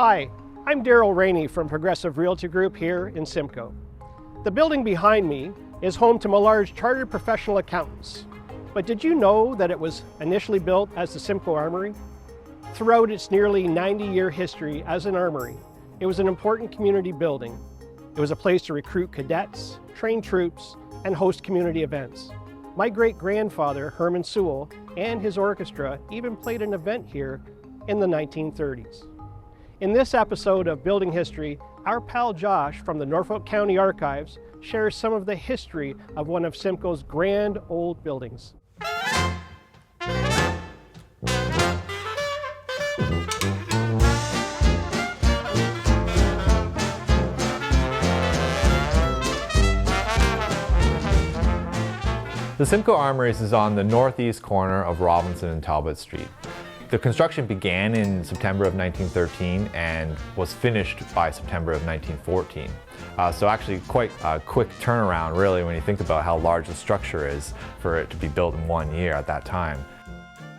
Hi, I'm Daryl Rainey from Progressive Realty Group here in Simcoe. The building behind me is home to Millards Chartered Professional Accountants. But did you know that it was initially built as the Simcoe Armoury? Throughout its nearly 90-year history as an armory, it was an important community building. It was a place to recruit cadets, train troops, and host community events. My great-grandfather, Herman Sewell, and his orchestra even played an event here in the 1930s. In this episode of Building History, our pal Josh from the Norfolk County Archives shares some of the history of one of Simcoe's grand old buildings. The Simcoe Armouries is on the northeast corner of Robinson and Talbot Street. The construction began in September of 1913 and was finished by September of 1914. So actually quite a quick turnaround really when you think about how large the structure is for it to be built in 1 year at that time.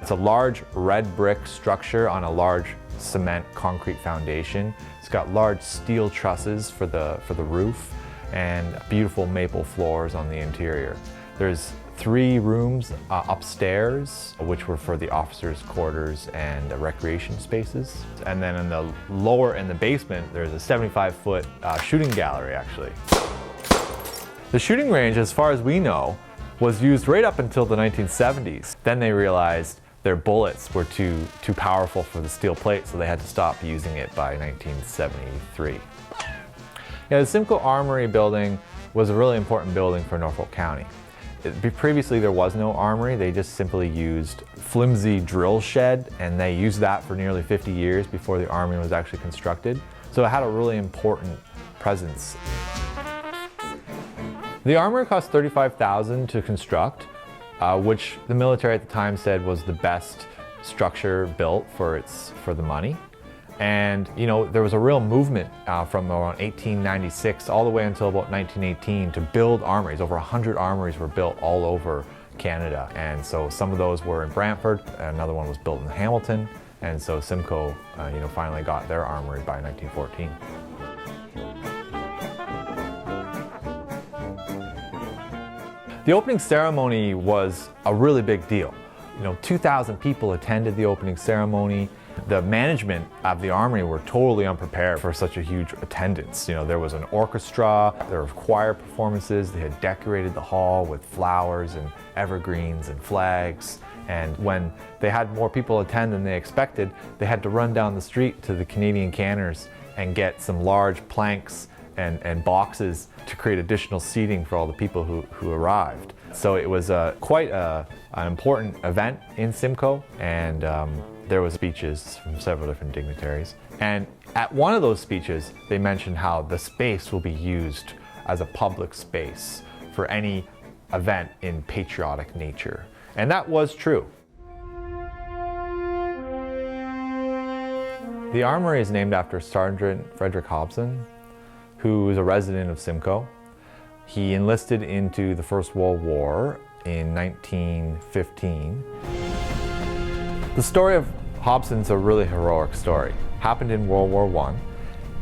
It's a large red brick structure on a large cement concrete foundation. It's got large steel trusses for the roof and beautiful maple floors on the interior. There's 3 rooms upstairs, which were for the officers' quarters and recreation spaces. And then in the basement, there's a 75-foot shooting gallery, actually. The shooting range, as far as we know, was used right up until the 1970s. Then they realized their bullets were too powerful for the steel plate, so they had to stop using it by 1973. Yeah, the Simcoe Armoury building was a really important building for Norfolk County. Previously there was no armory, they just simply used flimsy drill shed, and they used that for nearly 50 years before the armory was actually constructed. So it had a really important presence. The armory cost $35,000 to construct, which the military at the time said was the best structure built for the money. And you know, there was a real movement from around 1896 all the way until about 1918 to build armories. Over 100 armories were built all over Canada, and so some of those were in Brantford, another one was built in Hamilton, and so Simcoe finally got their armory by 1914. The opening ceremony was a really big deal. 2,000 people attended the opening ceremony. The management of the armory were totally unprepared for such a huge attendance. There was an orchestra, there were choir performances, they had decorated the hall with flowers and evergreens and flags. And when they had more people attend than they expected, they had to run down the street to the Canadian canners and get some large planks and boxes to create additional seating for all the people who arrived. So it was quite an important event in Simcoe, and there was speeches from several different dignitaries. And at one of those speeches, they mentioned how the space will be used as a public space for any event in patriotic nature. And that was true. The armory is named after Sergeant Fredrick Hobson, who was a resident of Simcoe. He enlisted into the First World War in 1915. The story of Hobson's a really heroic story. Happened in World War I.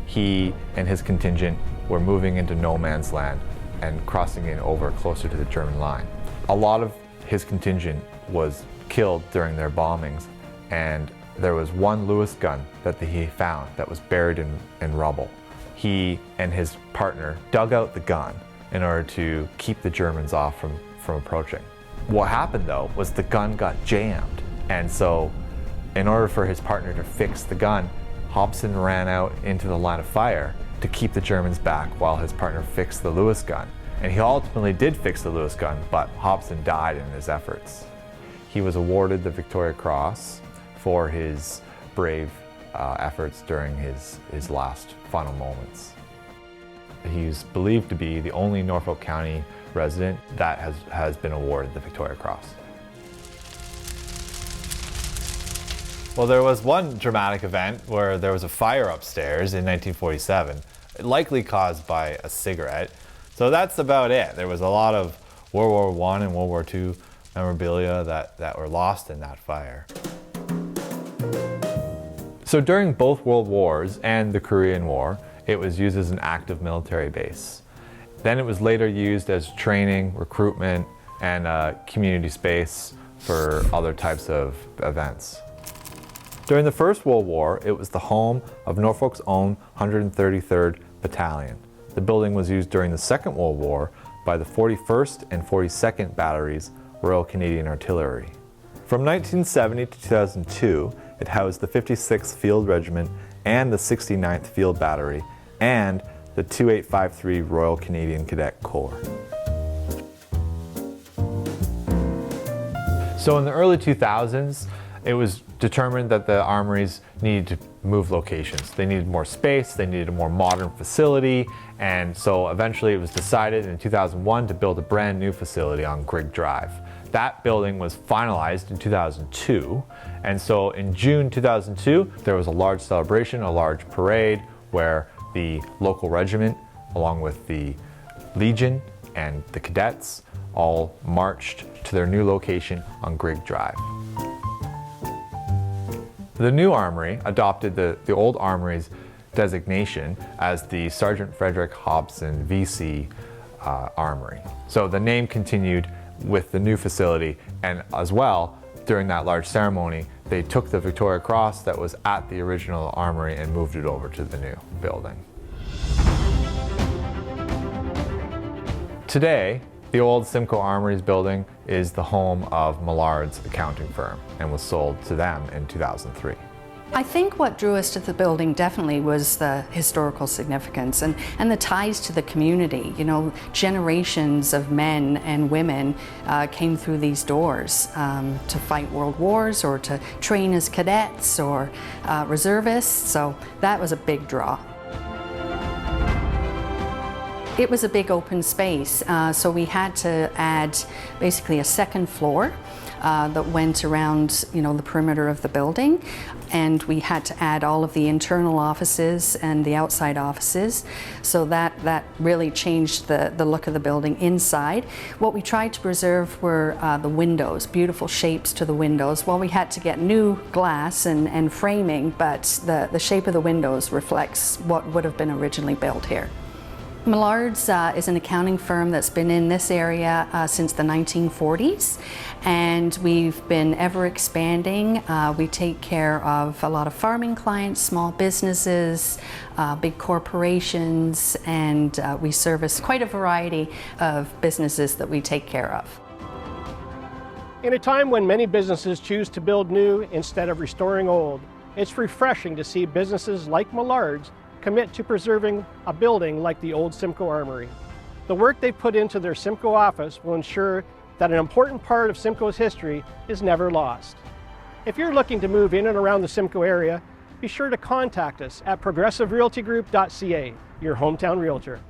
He and his contingent were moving into no man's land and crossing in over closer to the German line. A lot of his contingent was killed during their bombings, and there was one Lewis gun that he found that was buried in rubble. He and his partner dug out the gun in order to keep the Germans off from approaching. What happened though was the gun got jammed, and so in order for his partner to fix the gun, Hobson ran out into the line of fire to keep the Germans back while his partner fixed the Lewis gun. And he ultimately did fix the Lewis gun, but Hobson died in his efforts. He was awarded the Victoria Cross for his brave efforts during his last final moments. He's believed to be the only Norfolk County resident that has been awarded the Victoria Cross. Well, there was one dramatic event where there was a fire upstairs in 1947, likely caused by a cigarette. So that's about it. There was a lot of World War I and World War II memorabilia that were lost in that fire. So during both World Wars and the Korean War, it was used as an active military base. Then it was later used as training, recruitment, and a community space for other types of events. During the First World War, it was the home of Norfolk's own 133rd Battalion. The building was used during the Second World War by the 41st and 42nd Batteries, Royal Canadian Artillery. From 1970 to 2002, it housed the 56th Field Regiment and the 69th Field Battery and the 2853 Royal Canadian Cadet Corps. So in the early 2000s, it was determined that the armories needed to move locations. They needed more space, they needed a more modern facility, and so eventually it was decided in 2001 to build a brand new facility on Grigg Drive. That building was finalized in 2002, and so in June 2002, there was a large celebration, a large parade, where the local regiment, along with the Legion and the cadets, all marched to their new location on Grigg Drive. The new armory adopted the old armory's designation as the Sergeant Fredrick Hobson VC Armory. So the name continued with the new facility, and as well, during that large ceremony, they took the Victoria Cross that was at the original armory and moved it over to the new building. Today, the old Simcoe Armories building is the home of Millards accounting firm and was sold to them in 2003. I think what drew us to the building definitely was the historical significance and the ties to the community. You know, generations of men and women came through these doors to fight world wars or to train as cadets or reservists, so that was a big draw. It was a big open space, so we had to add basically a second floor that went around, you know, the perimeter of the building, and we had to add all of the internal offices and the outside offices, so that really changed the look of the building inside. What we tried to preserve were the windows, beautiful shapes to the windows. Well, we had to get new glass and framing, but the shape of the windows reflects what would have been originally built here. Millards is an accounting firm that's been in this area since the 1940s, and we've been ever expanding. We take care of a lot of farming clients, small businesses, big corporations, and we service quite a variety of businesses that we take care of. In a time when many businesses choose to build new instead of restoring old, it's refreshing to see businesses like Millards commit to preserving a building like the old Simcoe Armory. The work they put into their Simcoe office will ensure that an important part of Simcoe's history is never lost. If you're looking to move in and around the Simcoe area, be sure to contact us at progressiverealtygroup.ca, your hometown realtor.